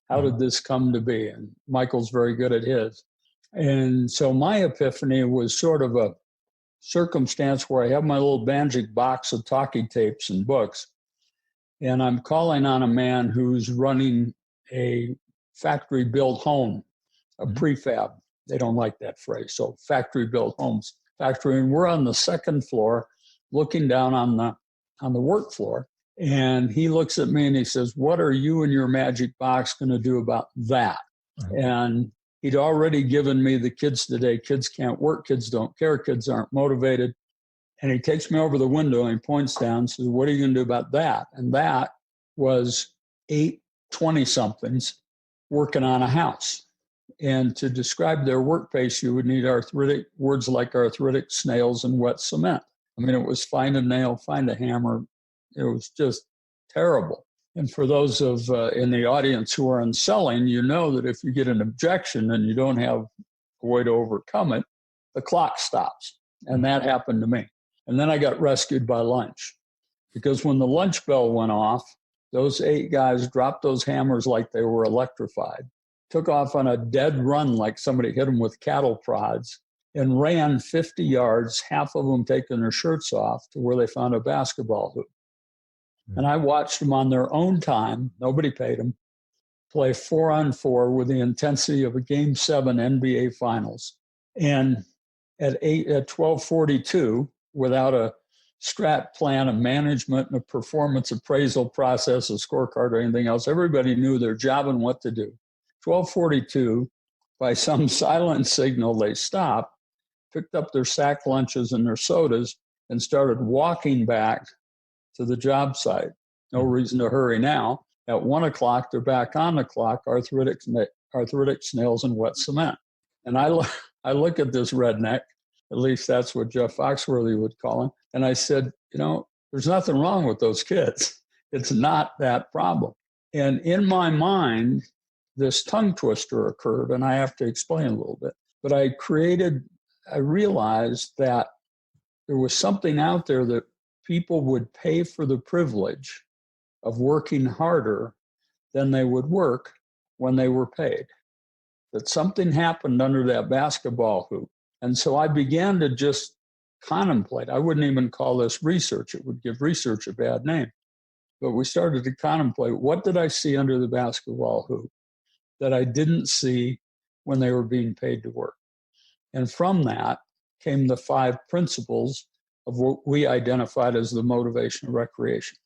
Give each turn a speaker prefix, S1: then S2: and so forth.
S1: How did this come to be? And Michael's very good at his. And so my epiphany was sort of a circumstance where I have my little magic box of talkie tapes and books, and I'm calling on a man who's running a factory-built home, a prefab. They don't like that phrase. So factory-built homes, factory. And we're on the second floor looking down on the work floor. And he looks at me and he says, "What are you and your magic box going to do about that?" And he'd already given me the kids today. Kids can't work. Kids don't care. Kids aren't motivated. And he takes me over the window and he points down and says, "What are you going to do about that?" And that was 8 20-somethings working on a house. And to describe their work pace, you would need words like arthritic, snails, and wet cement. I mean, it was find a nail, find a hammer. It was just terrible. And for those in the audience who are in selling, you know that if you get an objection and you don't have a way to overcome it, the clock stops. And that happened to me. And then I got rescued by lunch, because when the lunch bell went off, those 8 guys dropped those hammers like they were electrified, took off on a dead run like somebody hit them with cattle prods, and ran 50 yards, half of them taking their shirts off, to where they found a basketball hoop. And I watched them on their own time, nobody paid them, play 4-on-4 with the intensity of a Game 7 NBA Finals. And at 12:42, without a strat plan, a management, and a performance appraisal process, a scorecard, or anything else, everybody knew their job and what to do. 12:42, by some silent signal, they stopped, picked up their sack lunches and their sodas, and started walking back to the job site. No reason to hurry now. At 1 o'clock, they're back on the clock, arthritic snails and wet cement. And I look at this redneck, at least that's what Jeff Foxworthy would call him, and I said, there's nothing wrong with those kids. It's not that problem. And in my mind, this tongue twister occurred, and I have to explain a little bit. But I realized that there was something out there that people would pay for the privilege of working harder than they would work when they were paid. That something happened under that basketball hoop. And so I began to just contemplate. I wouldn't even call this research. It would give research a bad name. But we started to contemplate, what did I see under the basketball hoop that I didn't see when they were being paid to work? And from that came the 5 principles of what we identified as the motivation of recreation.